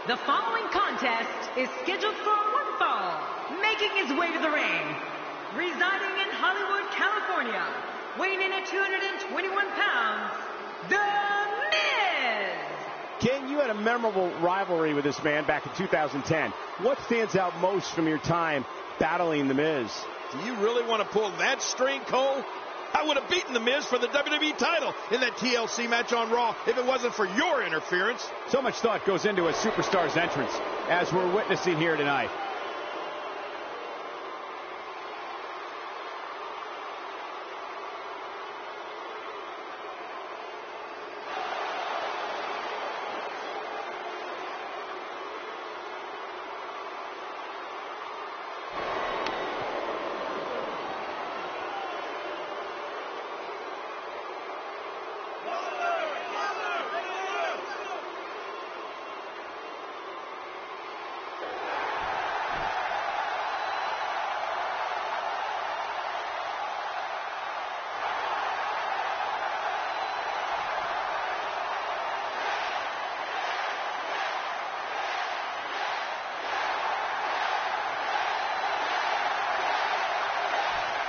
The following contest is scheduled for one fall, making his way to the ring. Residing in Hollywood, California, weighing in at 221 pounds, The Miz! King, you had a memorable rivalry with this man back in 2010. What stands out most from your time battling The Miz? Do you really want to pull that string, Cole? I would have beaten The Miz for the WWE title in that TLC match on Raw if it wasn't for your interference. So much thought goes into a superstar's entrance, as we're witnessing here tonight.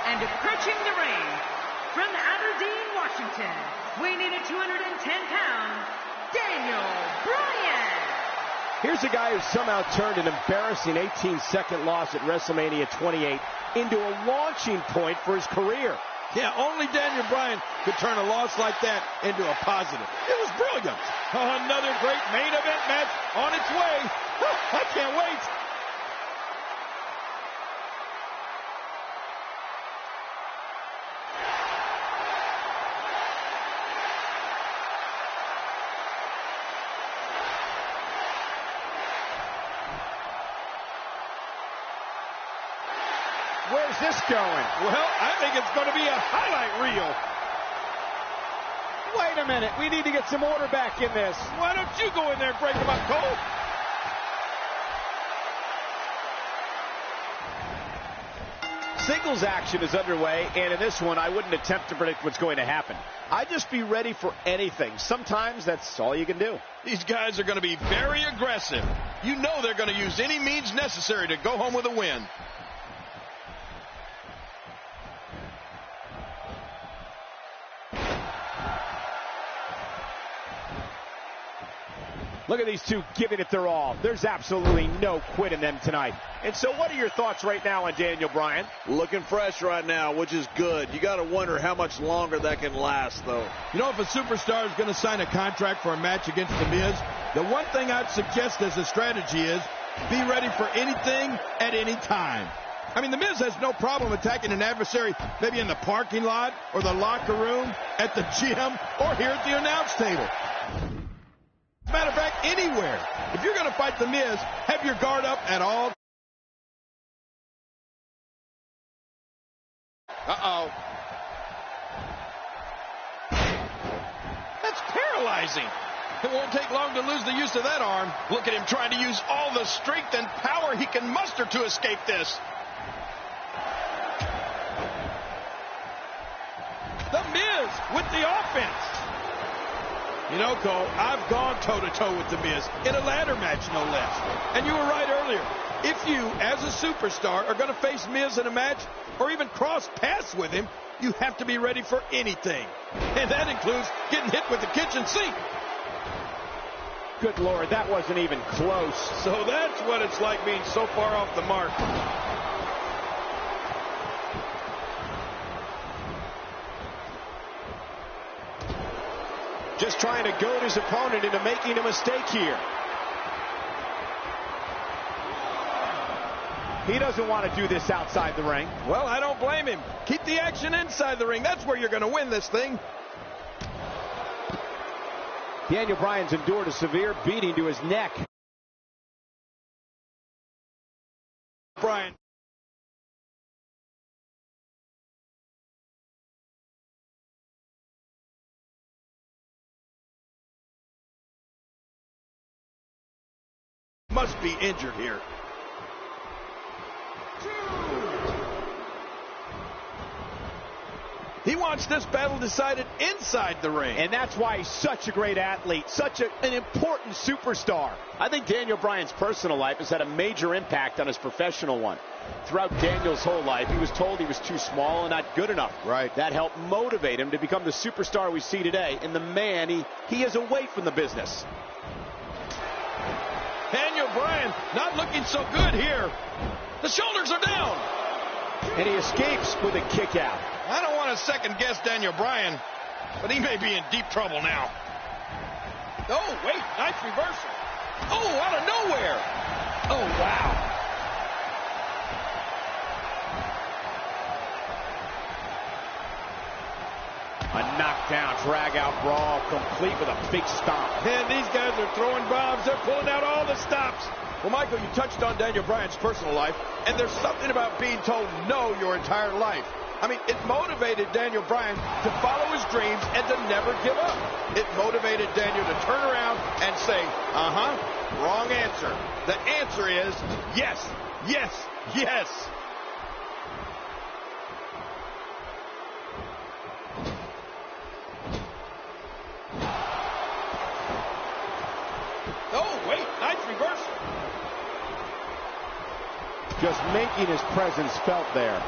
And approaching the ring, from Aberdeen, Washington, weighing in at 210 pounds, Daniel Bryan. Here's a guy who somehow turned an embarrassing 18-second loss at WrestleMania 28 into a launching point for his career. Yeah, only Daniel Bryan could turn a loss like that into a positive. It was brilliant. Another great main event match on its way. I can't wait. Where's this going? Well, I think it's going to be a highlight reel. Wait a minute. We need to get some order back in this. Why don't you go in there and break them up, Cole? Singles action is underway, and in this one, I wouldn't attempt to predict what's going to happen. I'd just be ready for anything. Sometimes that's all you can do. These guys are going to be very aggressive. You know they're going to use any means necessary to go home with a win. Look at these two giving it their all. There's absolutely no quit in them tonight. And so what are your thoughts right now on Daniel Bryan? Looking fresh right now, which is good. You got to wonder how much longer that can last, though. You know, if a superstar is going to sign a contract for a match against The Miz, the one thing I'd suggest as a strategy is be ready for anything at any time. I mean, The Miz has no problem attacking an adversary maybe in the parking lot or the locker room, at the gym, or here at the announce table. As a matter of fact, anywhere. If you're going to fight The Miz, have your guard up at all. Uh-oh. That's paralyzing. It won't take long to lose the use of that arm. Look at him trying to use all the strength and power he can muster to escape this. The Miz with the offense. You know, Cole, I've gone toe-to-toe with The Miz in a ladder match, no less. And you were right earlier. If you, as a superstar, are going to face Miz in a match or even cross paths with him, you have to be ready for anything. And that includes getting hit with the kitchen sink. Good Lord, that wasn't even close. So that's what it's like being so far off the mark. Just trying to goad his opponent into making a mistake here. He doesn't want to do this outside the ring. Well, I don't blame him. Keep the action inside the ring. That's where you're going to win this thing. Daniel Bryan's endured a severe beating to his neck. Bryan. Must be injured here. He wants this battle decided inside the ring. And that's why he's such a great athlete, such an important superstar. I think Daniel Bryan's personal life has had a major impact on his professional one. Throughout Daniel's whole life, he was told he was too small and not good enough. Right. That helped motivate him to become the superstar we see today, and the man he is away from the business. Daniel Bryan not looking so good here. The shoulders are down. And he escapes with a kick out. I don't want to second guess Daniel Bryan, but he may be in deep trouble now. Oh, wait, nice reversal. Oh, out of nowhere. Oh, wow. A knockdown, drag-out brawl, complete with a big stomp. And these guys are throwing bombs. They're pulling out all the stops. Well, Michael, you touched on Daniel Bryan's personal life, and there's something about being told no your entire life. I mean, it motivated Daniel Bryan to follow his dreams and to never give up. It motivated Daniel to turn around and say, wrong answer. The answer is yes, yes, yes. Oh, wait, nice reversal. Just making his presence felt there.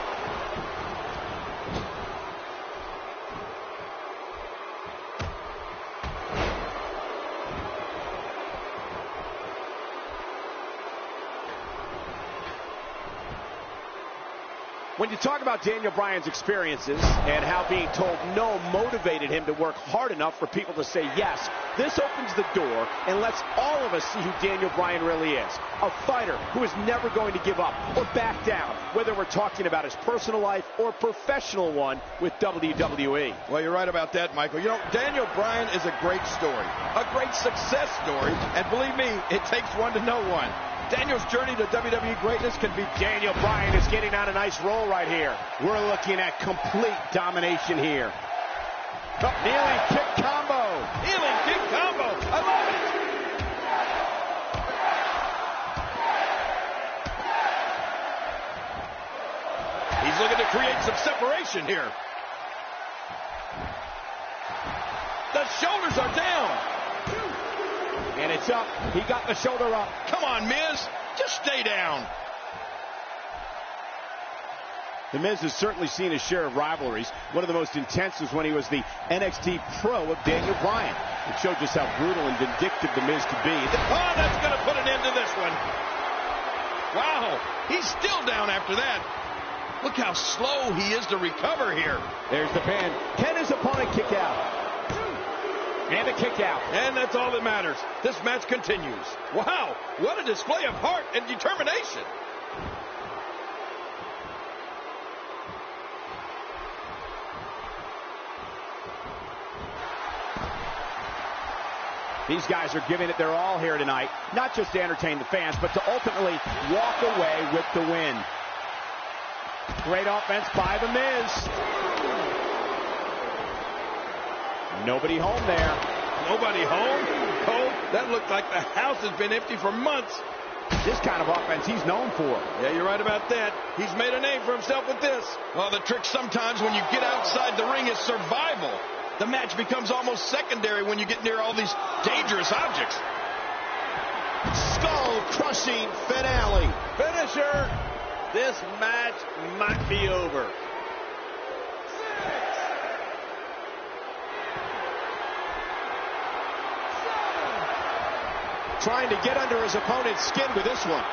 When you talk about Daniel Bryan's experiences and how being told no motivated him to work hard enough for people to say yes, this opens the door and lets all of us see who Daniel Bryan really is. A fighter who is never going to give up or back down, whether we're talking about his personal life or professional one with WWE. Well, you're right about that, Michael. You know, Daniel Bryan is a great story, a great success story, and believe me, it takes one to know one. Daniel's journey to WWE greatness can be... Daniel Bryan is getting on a nice roll right here. We're looking at complete domination here. Oh, kneeling kick combo. Kneeling kick combo. I love it. He's looking to create some separation here. The shoulders are down. And it's up. He got the shoulder up. Come on, Miz. Just stay down. The Miz has certainly seen his share of rivalries. One of the most intense was when he was the NXT pro of Daniel Bryan. It showed just how brutal and vindictive the Miz could be. Oh, that's going to put an end to this one. Wow. He's still down after that. Look how slow he is to recover here. There's the pin. Can his opponent kick out? And a kick out. And that's all that matters. This match continues. Wow, what a display of heart and determination. These guys are giving it their all here tonight, not just to entertain the fans, but to ultimately walk away with the win. Great offense by The Miz. Nobody home there. Nobody home? Oh, that looked like the house has been empty for months. This kind of offense he's known for. Yeah, you're right about that. He's made a name for himself with this. Well, the trick sometimes when you get outside the ring is survival. The match becomes almost secondary when you get near all these dangerous objects. Skull-crushing finale. Finisher. This match might be over. Trying to get under his opponent's skin with this one.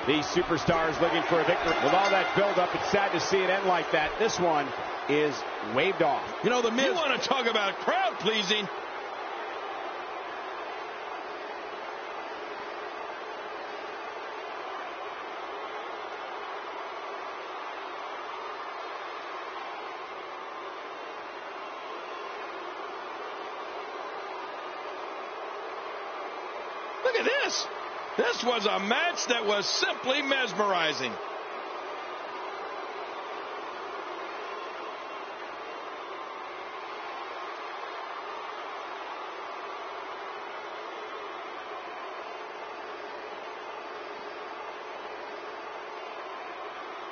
These superstars looking for a victory. With all that build-up, it's sad to see it end like that. This one is waved off. You know, the Miz... You want to talk about crowd-pleasing? Look at this. This was a match that was simply mesmerizing.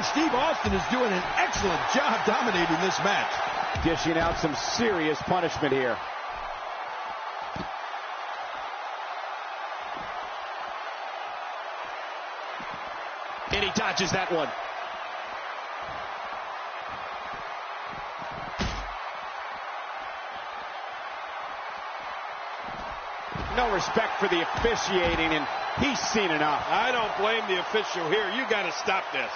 Man, Steve Austin is doing an excellent job dominating this match. Dishing out some serious punishment here. And he dodges that one. No respect for the officiating, and he's seen enough. I don't blame the official here. You got to stop this.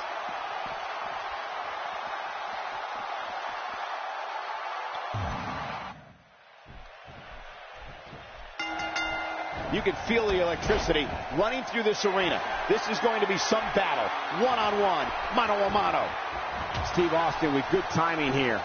You can feel the electricity running through this arena. This is going to be some battle. One-on-one, mano-a-mano. Steve Austin with good timing here.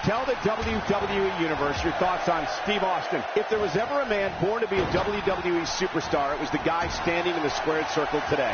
Tell the WWE Universe your thoughts on Steve Austin. If there was ever a man born to be a WWE superstar, it was the guy standing in the squared circle today.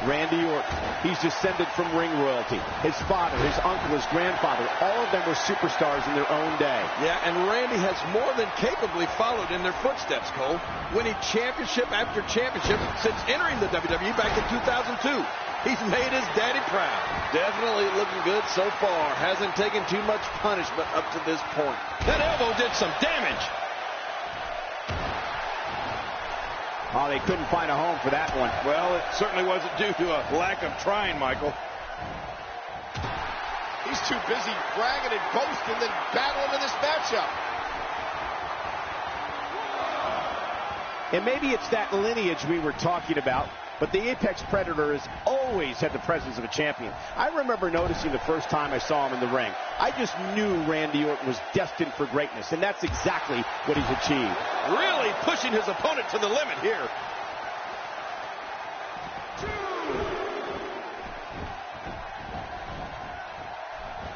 Randy Orton. He's descended from ring royalty. His father, his uncle, his grandfather, all of them were superstars in their own day. Yeah, and Randy has more than capably followed in their footsteps, Cole, winning championship after championship since entering the WWE back in 2002. He's made his daddy proud. Definitely looking good so far. Hasn't taken too much punishment up to this point. That elbow did some damage. Oh, they couldn't find a home for that one. Well, it certainly wasn't due to a lack of trying, Michael. He's too busy bragging and boasting than battling in this matchup. And maybe it's that lineage we were talking about, but the Apex Predator has always had the presence of a champion. I remember noticing the first time I saw him in the ring. I just knew Randy Orton was destined for greatness, and that's exactly what he's achieved. Really pushing his opponent to the limit here.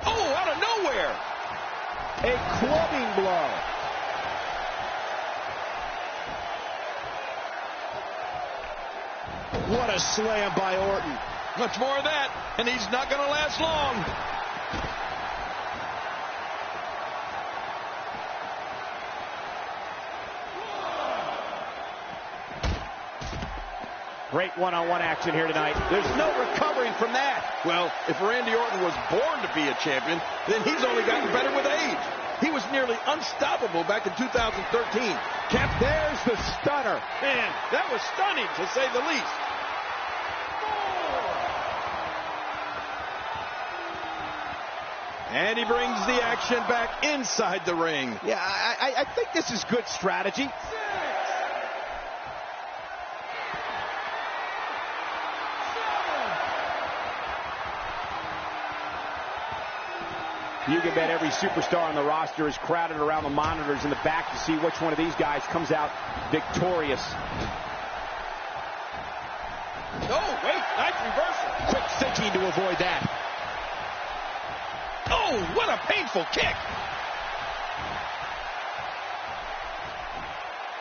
Oh, out of nowhere. A clubbing blow. What a slam by Orton. Much more of that, and he's not going to last long. Great one-on-one action here tonight. There's no recovering from that. Well, if Randy Orton was born to be a champion, then he's only gotten better with age. He was nearly unstoppable back in 2013. There's the stunner. Man, that was stunning, to say the least. And he brings the action back inside the ring. Yeah, I think this is good strategy. You can bet every superstar on the roster is crowded around the monitors in the back to see which one of these guys comes out victorious. Oh, wait, nice reversal. Quick thinking to avoid that. Oh, what a painful kick.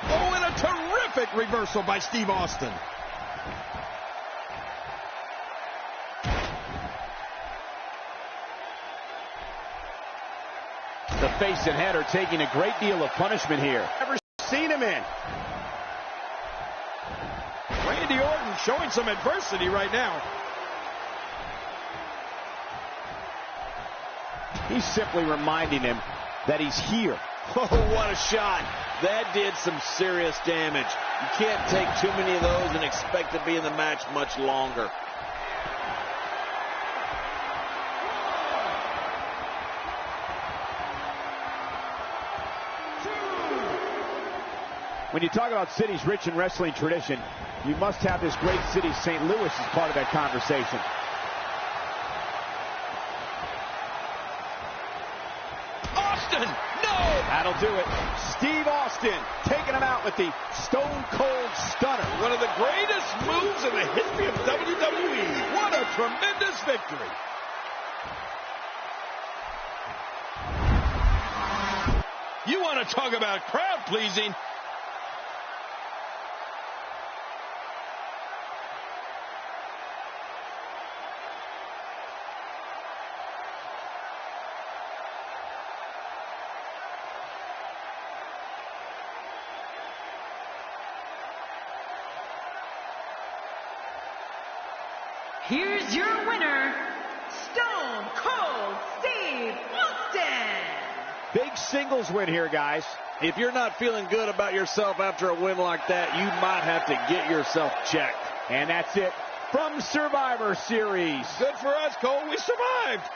Oh, and a terrific reversal by Steve Austin. The face and head are taking a great deal of punishment here. Never seen him in. Randy Orton showing some adversity right now. He's simply reminding him that he's here. Oh, what a shot. That did some serious damage. You can't take too many of those and expect to be in the match much longer. When you talk about cities rich in wrestling tradition, you must have this great city, St. Louis, as part of that conversation. Austin, no! That'll do it. Steve Austin taking him out with the Stone Cold Stunner. One of the greatest moves in the history of WWE. What a tremendous victory. You want to talk about crowd pleasing? here's your winner, Stone Cold Steve Austin. Big singles win here, guys. If you're not feeling good about yourself after a win like that, you might have to get yourself checked. And that's it from Survivor Series. Good for us, Cole. We survived.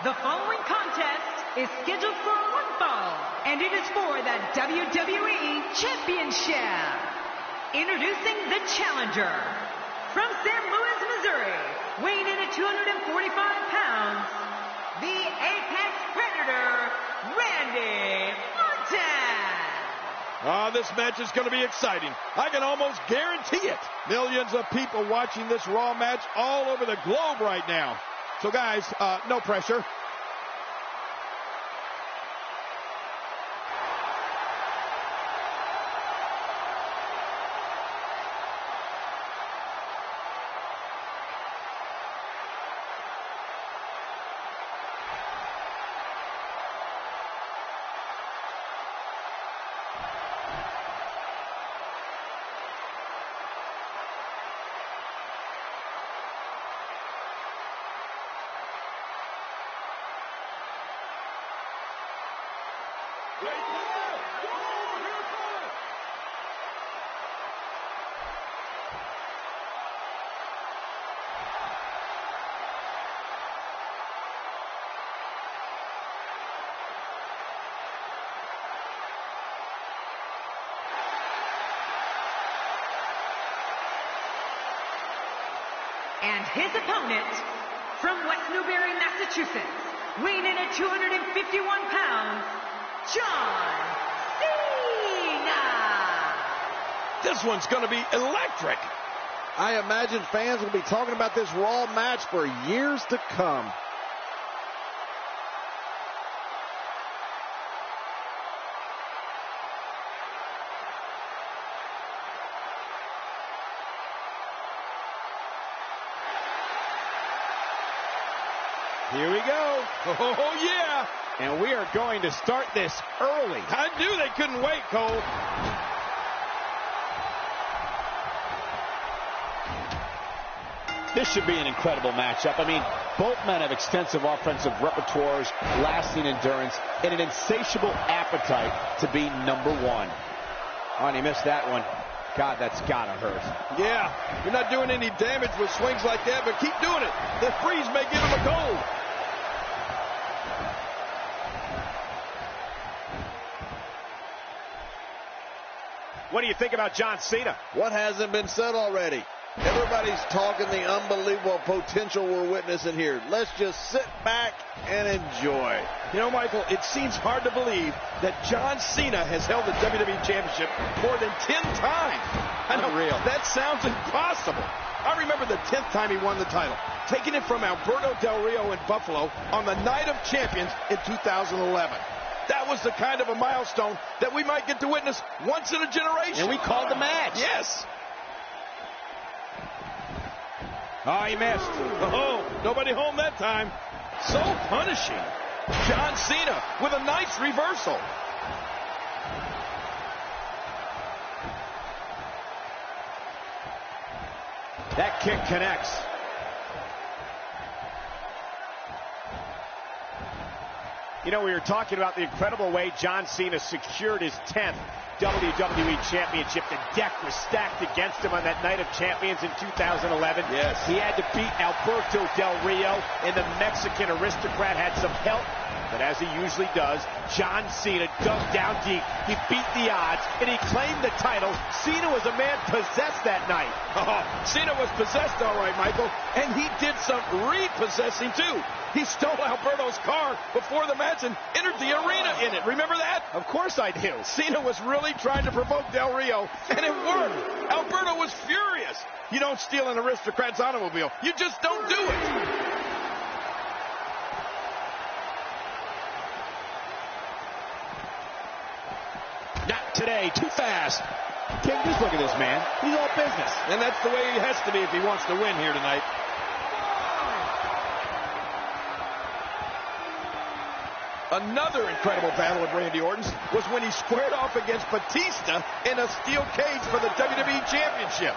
The following contest is scheduled for one fall, and it is for the WWE Championship. Introducing the challenger, from St. Louis, Missouri, weighing in at 245 pounds, the Apex Predator, Randy Orton. This match is going to be exciting. I can almost guarantee it. Millions of people watching this Raw match all over the globe right now. So, guys, no pressure. And his opponent, from West Newbury, Massachusetts, weighing in at 251 pounds, John Cena. This one's going to be electric. I imagine fans will be talking about this Raw match for years to come. Here we go. Oh, yeah. And we are going to start this early. I knew they couldn't wait, Cole. This should be an incredible matchup. I mean, both men have extensive offensive repertoires, lasting endurance, and an insatiable appetite to be number one. Oh, and he missed that one. God, that's gotta hurt. Yeah, you're not doing any damage with swings like that, but keep doing it. The freeze may give him a goal. What do you think about John Cena? What hasn't been said already? Everybody's talking the unbelievable potential we're witnessing here. Let's just sit back and enjoy. You know, Michael, it seems hard to believe that John Cena has held the WWE Championship more than 10 times. I know, Unreal. That sounds impossible. I remember the 10th time he won the title, taking it from Alberto Del Rio in Buffalo on the Night of Champions in 2011. That was the kind of a milestone that we might get to witness once in a generation. And we called the match. Yes. Oh, he missed. Oh, nobody home that time. So punishing. John Cena with a nice reversal. That kick connects. You know, we were talking about the incredible way John Cena secured his 10th WWE Championship. The deck was stacked against him on that Night of Champions in 2011. Yes. He had to beat Alberto Del Rio, and the Mexican aristocrat had some help. But as he usually does, John Cena dug down deep. He beat the odds, and he claimed the title. Cena was a man possessed that night. Oh, Cena was possessed all right, Michael. And he did some repossessing, too. He stole Alberto's car before the match and entered the arena in it. Remember that? Of course I do. Cena was really trying to provoke Del Rio, and it worked. Alberto was furious. You don't steal an aristocrat's automobile. You just don't do it. Not today. Too fast. King, just look at this man. He's all business. And that's the way he has to be if he wants to win here tonight. Another incredible battle of Randy Orton's was when he squared off against Batista in a steel cage for the WWE Championship.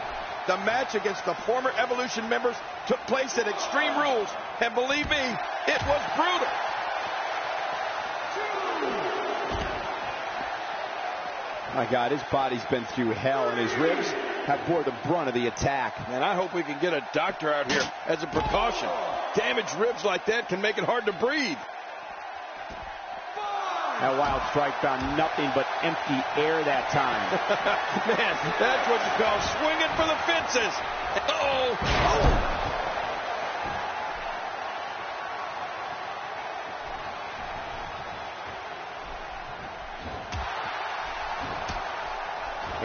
The match against the former Evolution members took place at Extreme Rules, and believe me, it was brutal. My God, his body's been through hell, and his ribs have bore the brunt of the attack. And I hope we can get a doctor out here as a precaution. Damaged ribs like that can make it hard to breathe. That wild strike found nothing but empty air that time. Man, that's what you call swinging for the fences. Uh-oh.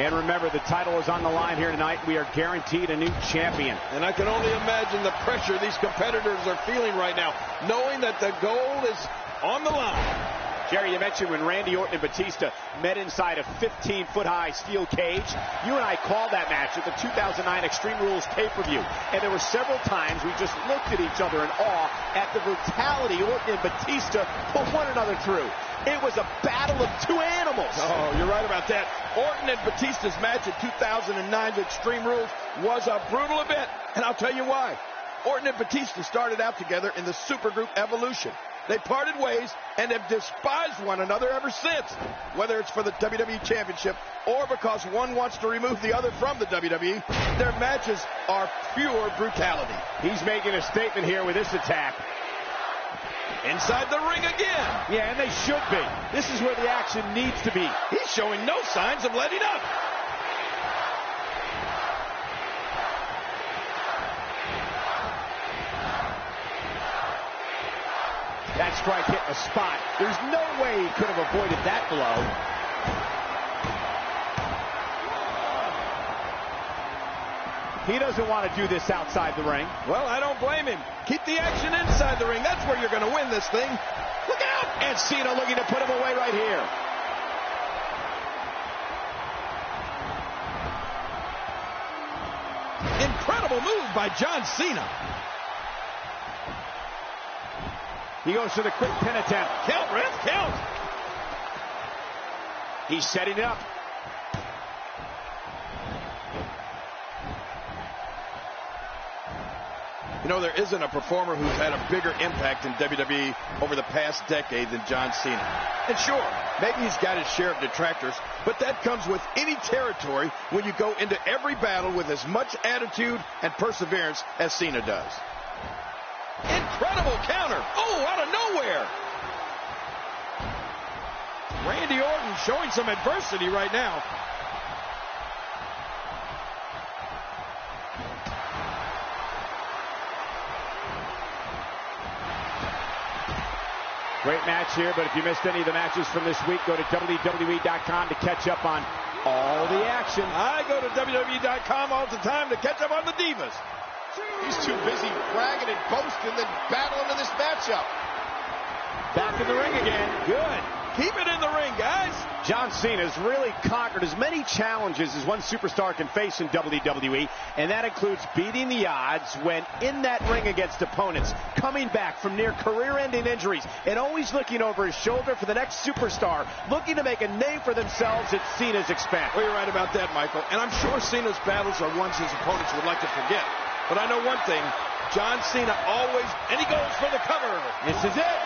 And remember, the title is on the line here tonight. We are guaranteed a new champion. And I can only imagine the pressure these competitors are feeling right now, knowing that the goal is on the line. Jerry, you mentioned when Randy Orton and Batista met inside a 15-foot-high steel cage. You and I called that match at the 2009 Extreme Rules pay-per-view. And there were several times we just looked at each other in awe at the brutality Orton and Batista put one another through. It was a battle of two animals. Oh, you're right about that. Orton and Batista's match at 2009's Extreme Rules was a brutal event. And I'll tell you why. Orton and Batista started out together in the supergroup Evolution. They parted ways and have despised one another ever since. Whether it's for the WWE Championship or because one wants to remove the other from the WWE, their matches are pure brutality. He's making a statement here with this attack. Inside the ring again. Yeah, and they should be. This is where the action needs to be. He's showing no signs of letting up. That strike hit the spot. There's no way he could have avoided that blow. He doesn't want to do this outside the ring. Well, I don't blame him. Keep the action inside the ring. That's where you're going to win this thing. Look out! And Cena looking to put him away right here. Incredible move by John Cena. He goes for the quick pin attempt. Count, Ref, count. He's setting it up. You know, there isn't a performer who's had a bigger impact in WWE over the past decade than John Cena. And sure, maybe he's got his share of detractors, but that comes with any territory when you go into every battle with as much attitude and perseverance as Cena does. Incredible counter. Oh, out of nowhere. Randy Orton showing some adversity right now. Great match here, but if you missed any of the matches from this week, go to WWE.com to catch up on all the action. I go to WWE.com all the time to catch up on the Divas. He's too busy bragging and boasting than battling in this matchup. Back in the ring again. Good. Keep it in the ring, guys. John Cena's really conquered as many challenges as one superstar can face in WWE, and that includes beating the odds when in that ring against opponents, coming back from near career-ending injuries, and always looking over his shoulder for the next superstar, looking to make a name for themselves at Cena's expense. Well, you're right about that, Michael. And I'm sure Cena's battles are ones his opponents would like to forget. But I know one thing, John Cena always, and he goes for the cover. This is it.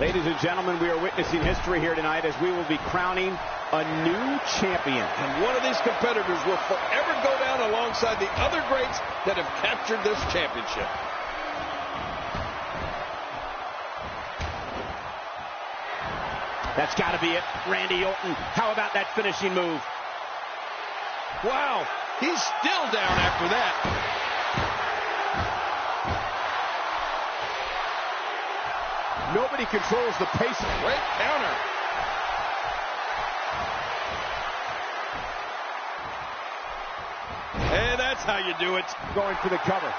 Ladies and gentlemen, we are witnessing history here tonight as we will be crowning a new champion. And one of these competitors will forever go down alongside the other greats that have captured this championship. That's got to be it. Randy Orton. How about that finishing move? Wow, he's still down after that. Nobody controls the pace. Great counter. And that's how you do it. Going for the cover.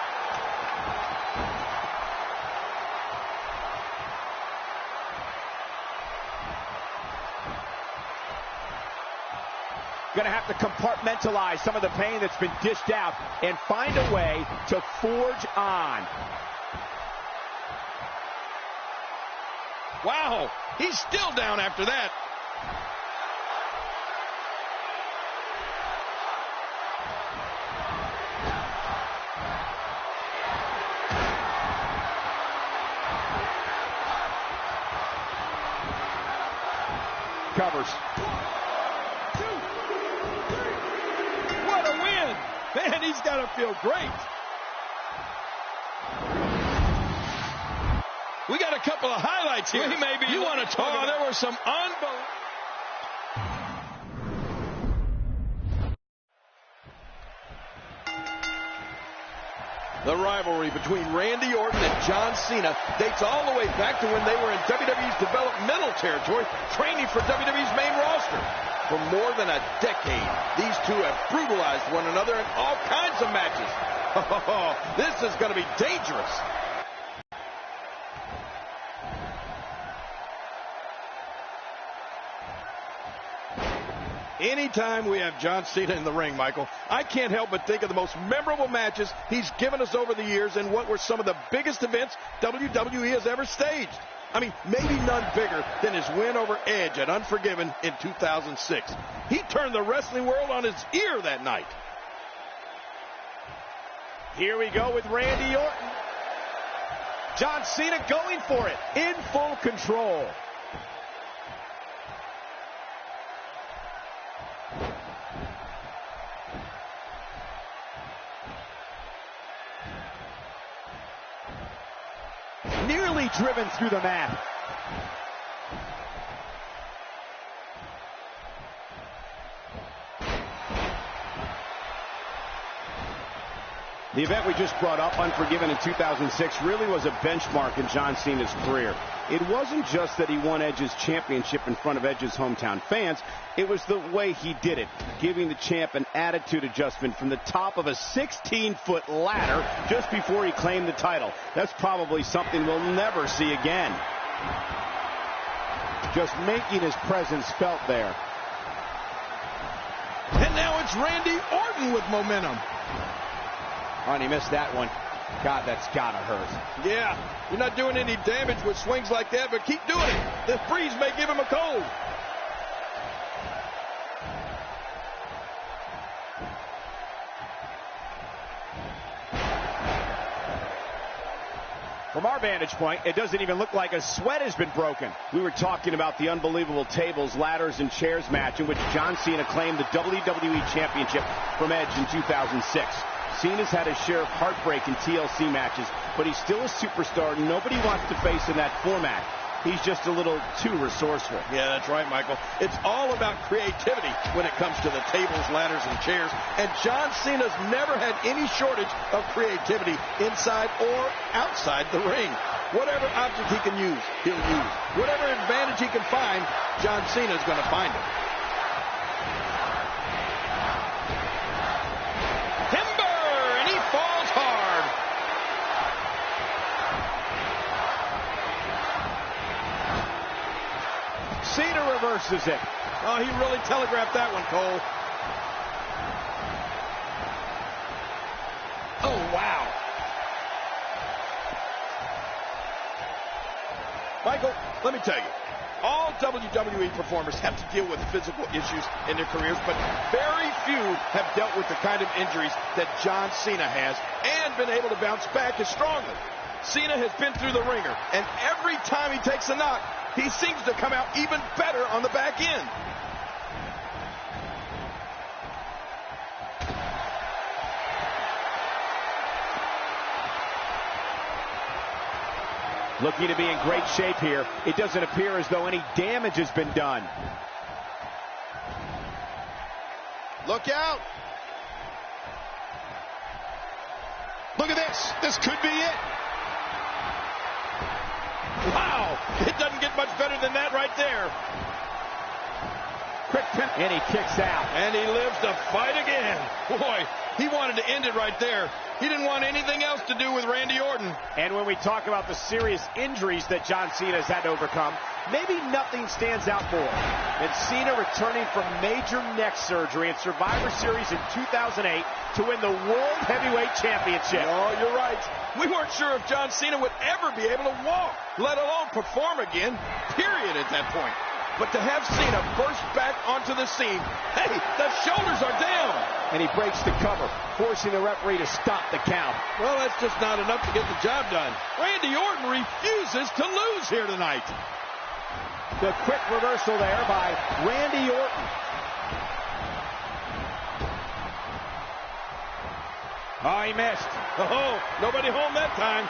Going to have to compartmentalize some of the pain that's been dished out and find a way to forge on. Wow, he's still down after that. Covers. What a win! Man, he's got to feel great. We got a couple of highlights here. We may be you want to talk about? There were some unbelievable. The rivalry between Randy Orton and John Cena dates all the way back to when they were in WWE's developmental territory, training for WWE's main roster. For more than a decade, these two have brutalized one another in all kinds of matches. This is going to be dangerous. Anytime we have John Cena in the ring, Michael, I can't help but think of the most memorable matches he's given us over the years and what were some of the biggest events WWE has ever staged. I mean, maybe none bigger than his win over Edge at Unforgiven in 2006. He turned the wrestling world on his ear that night. Here we go with Randy Orton. John Cena going for it in full control. Nearly driven through the mat. The event we just brought up, Unforgiven in 2006, really was a benchmark in John Cena's career. It wasn't just that he won Edge's championship in front of Edge's hometown fans. It was the way he did it, giving the champ an attitude adjustment from the top of a 16-foot ladder just before he claimed the title. That's probably something we'll never see again. Just making his presence felt there. And now it's Randy Orton with momentum. Oh, and he missed that one. God, that's gotta hurt. Yeah, you're not doing any damage with swings like that, but keep doing it. The breeze may give him a cold. From our vantage point, it doesn't even look like a sweat has been broken. We were talking about the unbelievable tables, ladders, and chairs match in which John Cena claimed the WWE Championship from Edge in 2006. Cena's had his share of heartbreak in TLC matches, but he's still a superstar nobody wants to face in that format. He's just a little too resourceful. Yeah, that's right, Michael. It's all about creativity when it comes to the tables, ladders, and chairs. And John Cena's never had any shortage of creativity inside or outside the ring. Whatever object he can use, he'll use. Whatever advantage he can find, John Cena's going to find it. Cena reverses it. Oh, he really telegraphed that one, Cole. Oh, wow. Michael, let me tell you, all WWE performers have to deal with physical issues in their careers, but very few have dealt with the kind of injuries that John Cena has and been able to bounce back as strongly. Cena has been through the ringer, and every time he takes a knock, he seems to come out even better on the back end. Looking to be in great shape here. It doesn't appear as though any damage has been done. Look out. Look at this. This could be it. Wow, it doesn't get much better than that right there. Quick pin, and he kicks out. And he lives to fight again. Boy, he wanted to end it right there. He didn't want anything else to do with Randy Orton. And when we talk about the serious injuries that John Cena has had to overcome, maybe nothing stands out more than Cena returning from major neck surgery in Survivor Series in 2008 to win the World Heavyweight Championship. Oh, you're right. We weren't sure if John Cena would ever be able to walk, let alone perform again, period, at that point. But to have Cena burst back onto the scene, hey, the shoulders are down. And he breaks the cover, forcing the referee to stop the count. Well, that's just not enough to get the job done. Randy Orton refuses to lose here tonight. The quick reversal there by Randy Orton. Oh, he missed. Oh, nobody home that time.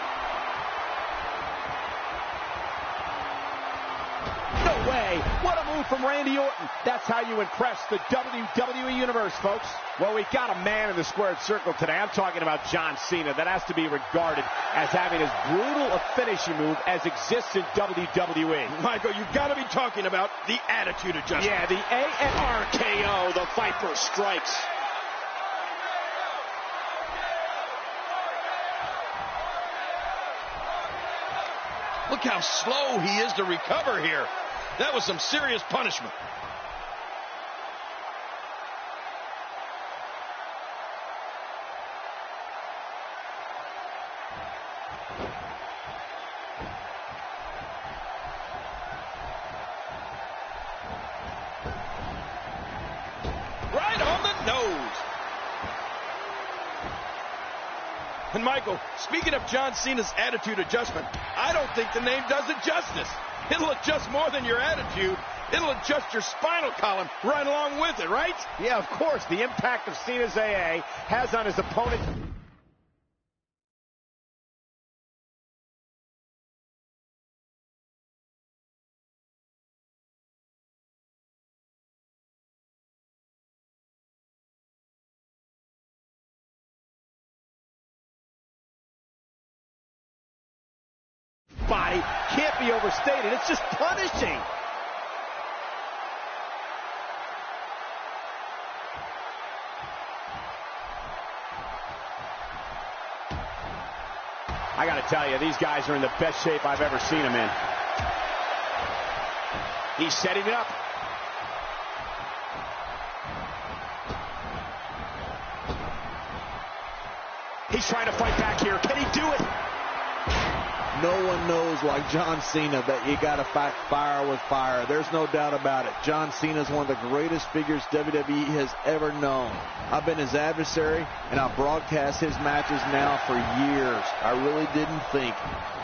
No way. What a move from Randy Orton. That's how you impress the WWE Universe, folks. Well, we got a man in the squared circle today. I'm talking about John Cena. That has to be regarded as having as brutal a finishing move as exists in WWE. Michael, you've got to be talking about the attitude adjustment. Yeah, the RKO, the Viper strikes. Look how slow he is to recover here. That was some serious punishment. Right on the nose. And Michael, speaking of John Cena's attitude adjustment, I don't think the name does it justice. It'll adjust more than your attitude. It'll adjust your spinal column right along with it, right? Yeah, of course. The impact of Cena's AA has on his opponent. body can't be overstated. It's just punishing. I got to tell you, these guys are in the best shape I've ever seen them in. He's setting it up. He's trying to fight back here. Can he do it? No one knows like John Cena that you got to fight fire with fire. There's no doubt about it. John Cena is one of the greatest figures WWE has ever known. I've been his adversary, and I've broadcast his matches now for years. I really didn't think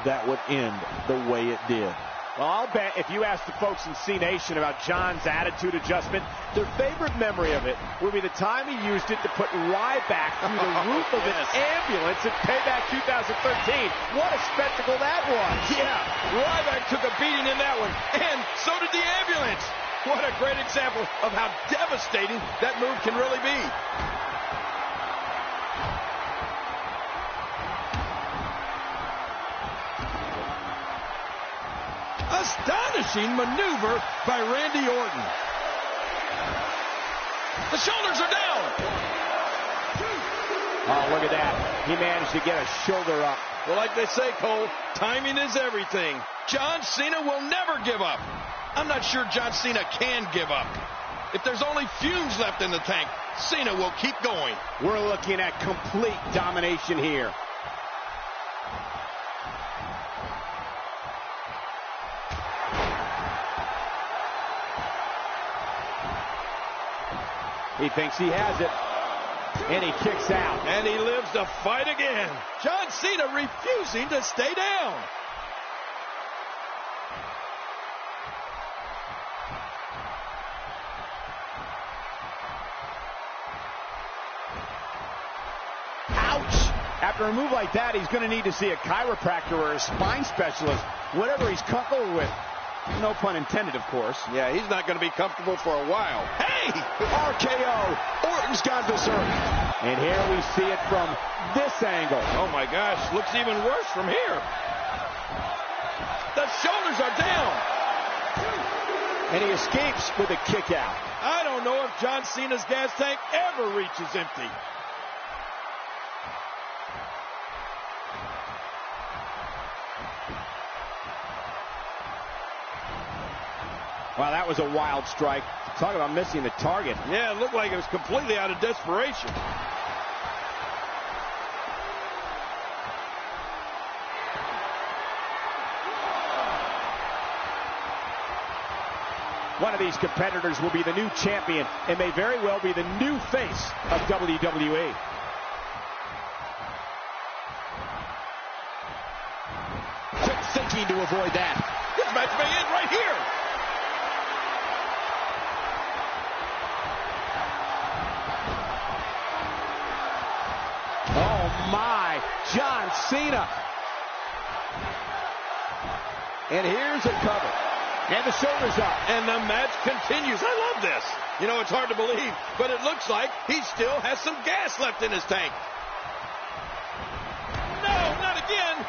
that would end the way it did. Well, I'll bet if you ask the folks in C Nation about John's attitude adjustment, their favorite memory of it will be the time he used it to put Ryback through the roof of an ambulance in Payback 2013. What a spectacle that was. Yeah, Ryback took a beating in that one, and so did the ambulance. What a great example of how devastating that move can really be. Astonishing maneuver by Randy Orton. The shoulders are down. Oh, look at that. He managed to get a shoulder up. Well, like they say, Cole, timing is everything. John Cena will never give up. I'm not sure John Cena can give up. If there's only fumes left in the tank, Cena will keep going. We're looking at complete domination here. He thinks he has it, and he kicks out. And he lives to fight again. John Cena refusing to stay down. Ouch! After a move like that, he's going to need to see a chiropractor or a spine specialist, whatever he's comfortable with. No pun intended, of course. Yeah, he's not going to be comfortable for a while. Hey! RKO! Orton's gone berserk. And here we see it from this angle. Oh, my gosh. Looks even worse from here. The shoulders are down. And he escapes with a kick out. I don't know if John Cena's gas tank ever reaches empty. Wow, that was a wild strike. Talk about missing the target. Yeah, it looked like it was completely out of desperation. One of these competitors will be the new champion and may very well be the new face of WWE. Quick thinking to avoid that. This match may end right here. Oh my, John Cena. And here's a cover. And the shoulders up. And the match continues. I love this. You know, it's hard to believe, but it looks like he still has some gas left in his tank. No, not again.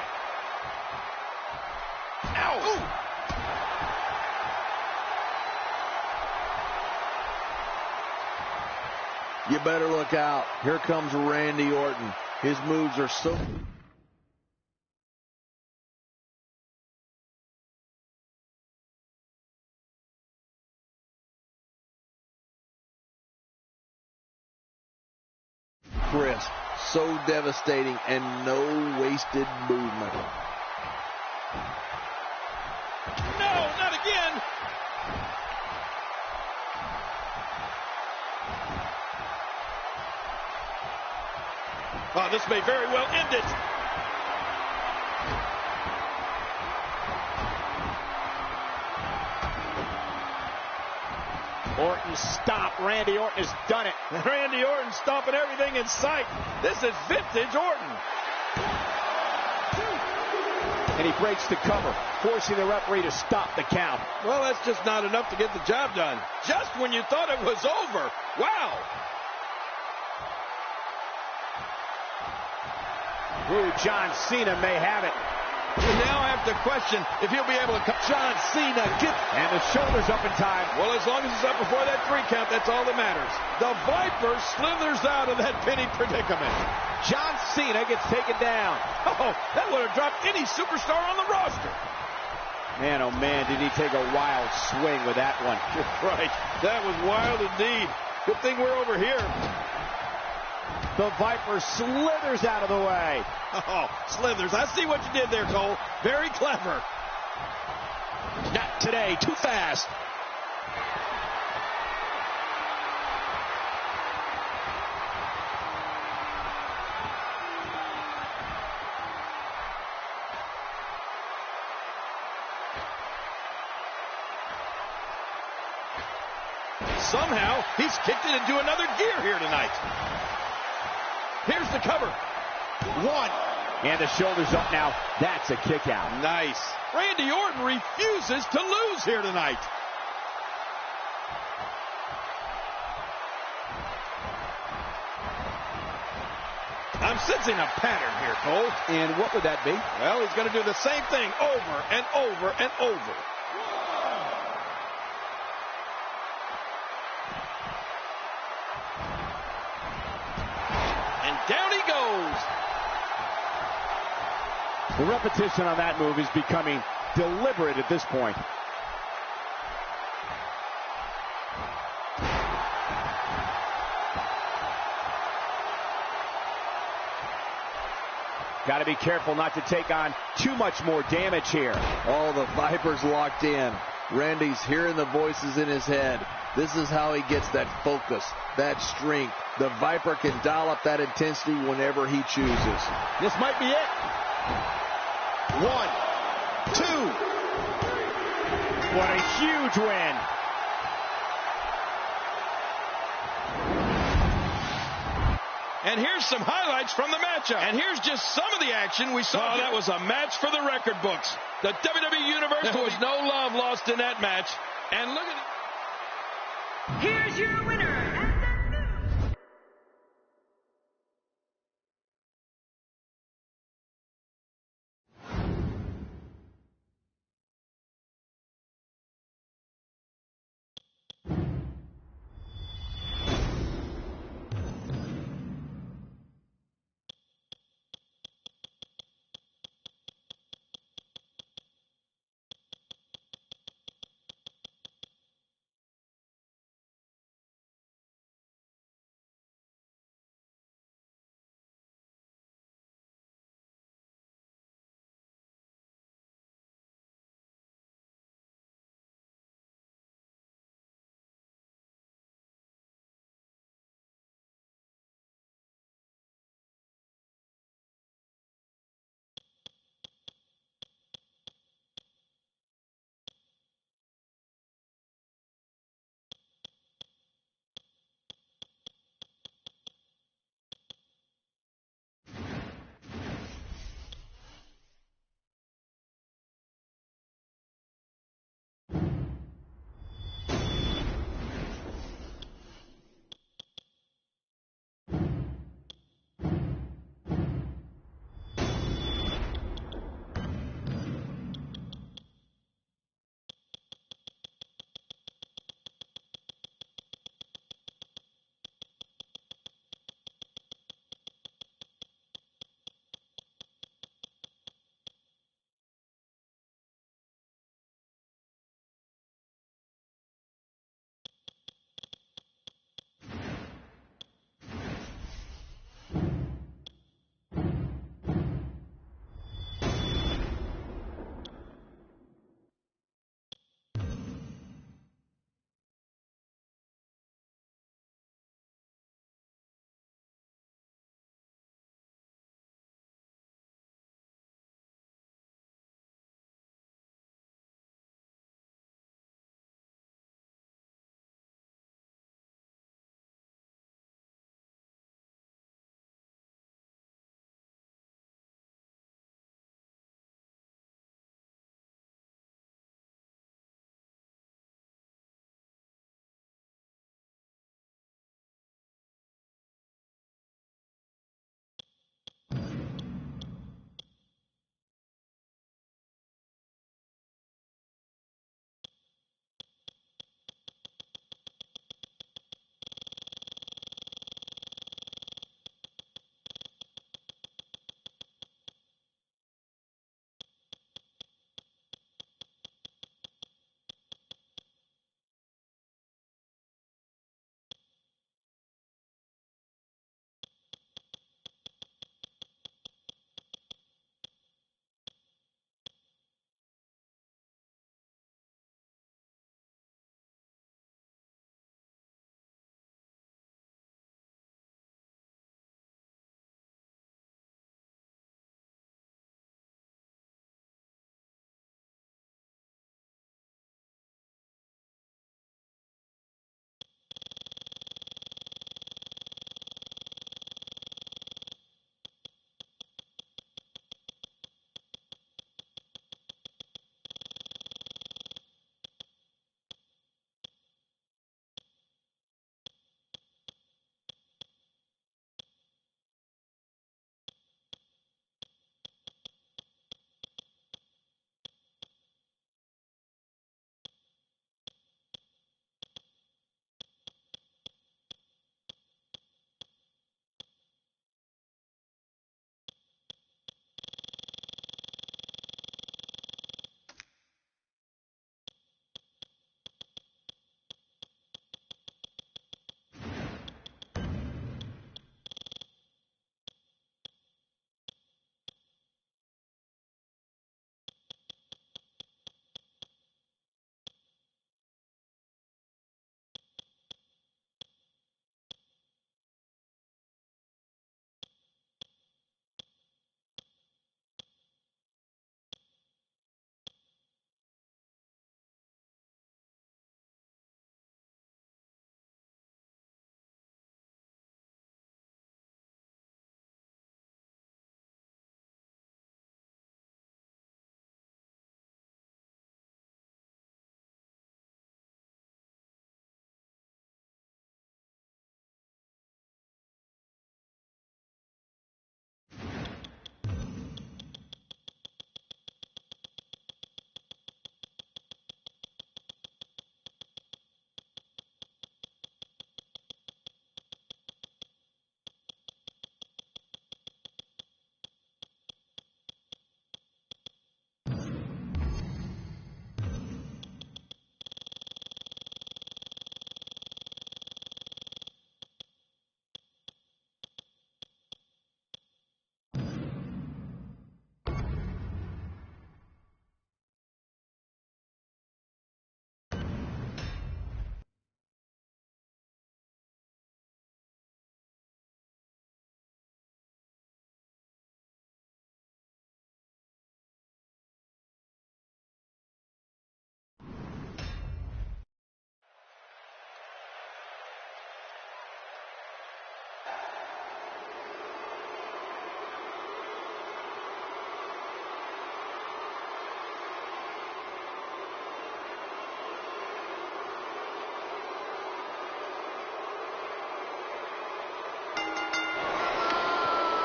Ow. Ooh. You better look out. Here comes Randy Orton. His moves are so... crisp, so devastating, and no wasted movement. No, not again. Oh, this may very well end it. Orton stop. Randy Orton has done it. Randy Orton stomping everything in sight. This is vintage Orton. And he breaks the cover, forcing the referee to stop the count. Well, that's just not enough to get the job done. Just when you thought it was over. Wow. Ooh, John Cena may have it. You now have to question if he'll be able to come. John Cena gets, and the shoulder's up in time. Well, as long as it's up before that 3 count, that's all that matters. The Viper slithers out of that pinning predicament. John Cena gets taken down. Oh, that would have dropped any superstar on the roster. Man, oh man, did he take a wild swing with that one. You're right. That was wild indeed. Good thing we're over here. The Viper slithers out of the way. Oh, slithers. I see what you did there, Cole. Very clever. Not today. Too fast. Somehow, he's kicked it into another gear here tonight. Here's the cover. 1. And the shoulder's up now. That's a kick out. Nice. Randy Orton refuses to lose here tonight. I'm sensing a pattern here, Cole. And what would that be? Well, he's going to do the same thing over and over and over. And down he goes. The repetition on that move is becoming deliberate at this point. Got to be careful not to take on too much more damage here. Oh, the Viper's locked in. Randy's hearing the voices in his head. This is how he gets that focus, that strength. The Viper can dial up that intensity whenever he chooses. This might be it. 1, 2. What a huge win. And here's some highlights from the matchup. And here's just some of the action we saw. Oh, that was a match for the record books. The WWE Universe, there was no love lost in that match. And look at it. Here's your winner.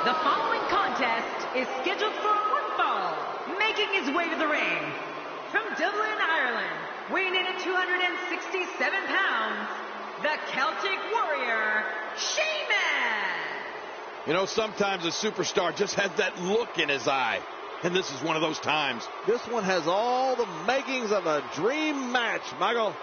The following contest is scheduled for one fall. Making his way to the ring from Dublin, Ireland, weighing in at 267 pounds, the Celtic Warrior, Sheamus. You know, sometimes a superstar just has that look in his eye. And this is one of those times. This one has all the makings of a dream match, Michael.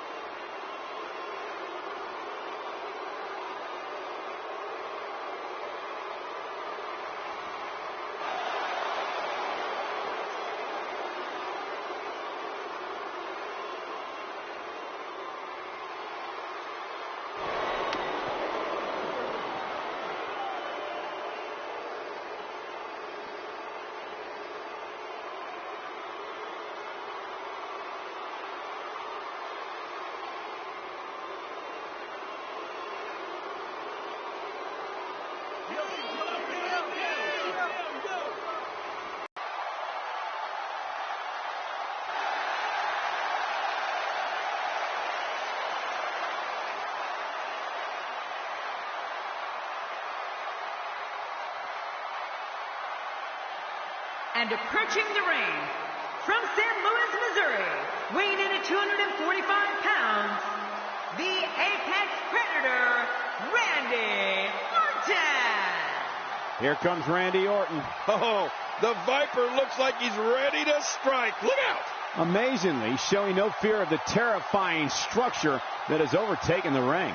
And approaching the ring from St. Louis, Missouri, weighing in at 245 pounds, the Apex Predator, Randy Orton. Here comes Randy Orton. Oh, the Viper looks like he's ready to strike. Look out! Amazingly, he's showing no fear of the terrifying structure that has overtaken the ring.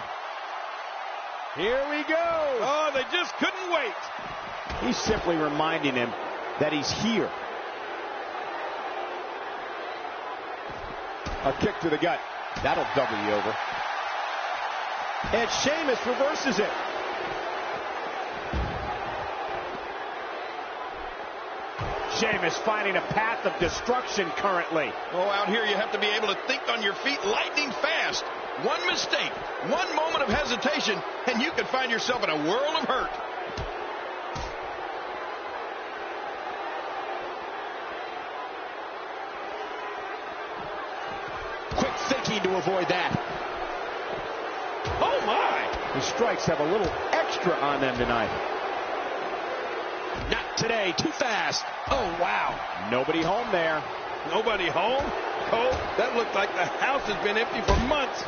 Here we go. Oh, they just couldn't wait. He's simply reminding him that he's here. A kick to the gut. That'll double you over. And Sheamus reverses it. Sheamus finding a path of destruction currently. Oh, out here you have to be able to think on your feet lightning fast. One mistake, one moment of hesitation, and you can find yourself in a whirl of hurt. Quick thinking to avoid that. Oh, my! The strikes have a little extra on them tonight. Not today. Too fast. Oh, wow. Nobody home there. Nobody home? Oh, that looked like the house has been empty for months.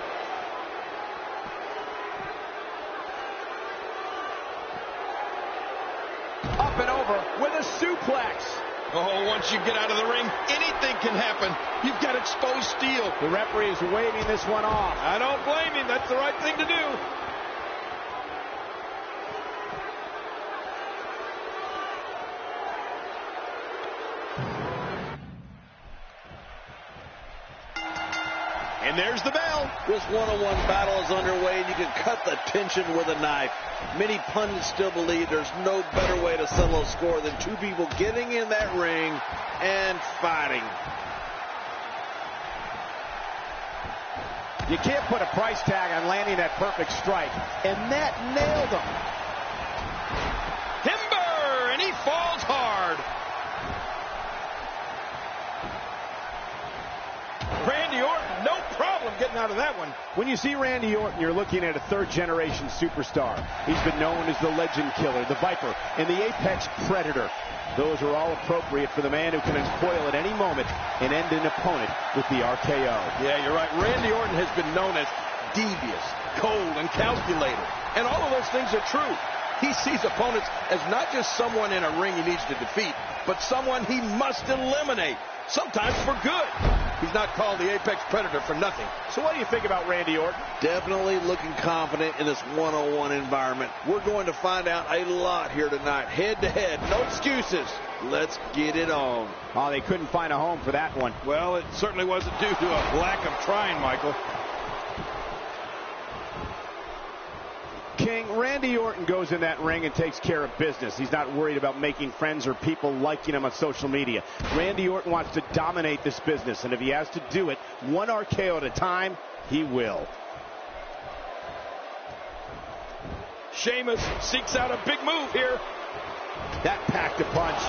Up and over with a suplex. Oh, once you get out of the ring, anything can happen. You've got exposed steel. The referee is waving this one off. I don't blame him. That's the right thing to do. And there's the bell. This one-on-one battle is underway, and you can cut the tension with a knife. Many pundits still believe there's no better way to settle a score than two people getting in that ring and fighting. You can't put a price tag on landing that perfect strike, and that nailed him. Timber, and he falls hard. Randy Orton, no problem getting out of that one. When you see Randy Orton, you're looking at a third-generation superstar. He's been known as the Legend Killer, the Viper, and the Apex Predator. Those are all appropriate for the man who can uncoil at any moment and end an opponent with the RKO. Yeah, you're right. Randy Orton has been known as devious, cold, and calculated. And all of those things are true. He sees opponents as not just someone in a ring he needs to defeat, but someone he must eliminate, sometimes for good. He's not called the Apex Predator for nothing. So what do you think about Randy Orton? Definitely looking confident in this one-on-one environment. We're going to find out a lot here tonight. Head-to-head, no excuses. Let's get it on. Oh, they couldn't find a home for that one. Well, it certainly wasn't due to a lack of trying, Michael. King, Randy Orton goes in that ring and takes care of business. He's not worried about making friends or people liking him on social media. Randy Orton wants to dominate this business, and if he has to do it one RKO at a time, he will. Sheamus seeks out a big move here. That packed a punch.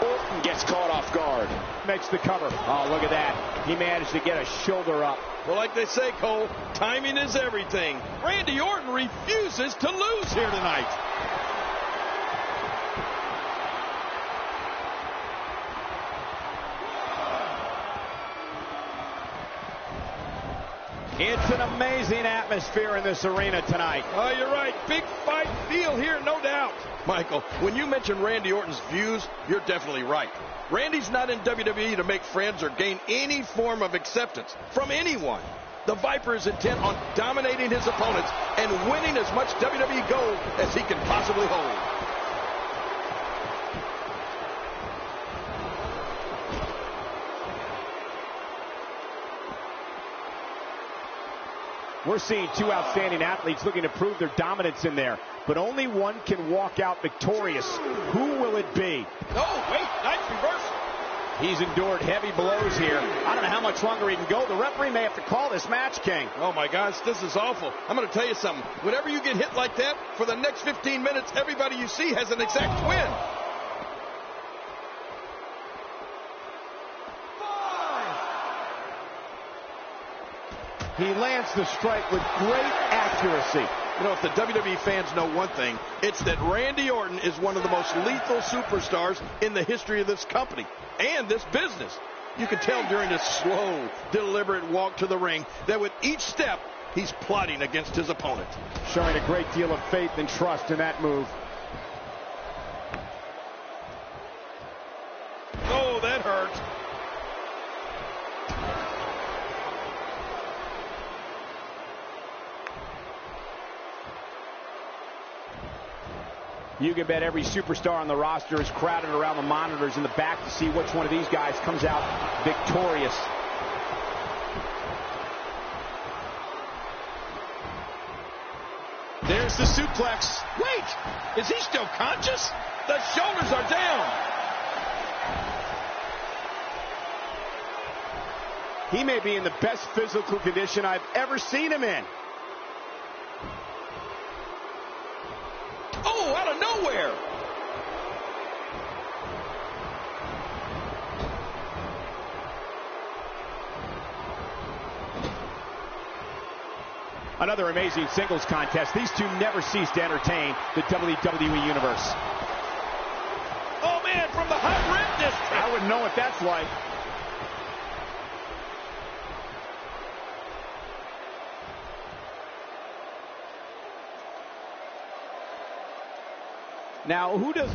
Orton Orton gets caught off guard. Makes the cover. Oh, look at that. He managed to get a shoulder up. Well, like they say, Cole, timing is everything. Randy Orton refuses to lose here tonight. It's an amazing atmosphere in this arena tonight. Oh, you're right. Big fight feel here, no doubt. Michael, when you mention Randy Orton's views, you're definitely right. Randy's not in WWE to make friends or gain any form of acceptance from anyone. The Viper is intent on dominating his opponents and winning as much WWE gold as he can possibly hold. We're seeing two outstanding athletes looking to prove their dominance in there, but only one can walk out victorious. Who will it be? Oh, wait, nice reversal. He's endured heavy blows here. I don't know how much longer he can go. The referee may have to call this match, King. Oh, my gosh, this is awful. I'm going to tell you something. Whenever you get hit like that, for the next 15 minutes, everybody you see has an exact twin. He lands the strike with great accuracy. You know, if the WWE fans know one thing, it's that Randy Orton is one of the most lethal superstars in the history of this company and this business. You can tell during this slow, deliberate walk to the ring that with each step, he's plotting against his opponent. Showing a great deal of faith and trust in that move. Oh, that hurt. You can bet every superstar on the roster is crowded around the monitors in the back to see which one of these guys comes out victorious. There's the suplex. Wait, is he still conscious? The shoulders are down. He may be in the best physical condition I've ever seen him in. Oh, out of nowhere. Another amazing singles contest. These two never cease to entertain the WWE Universe. Oh, man, from the hot rib district. I wouldn't know what that's like. Now, who does...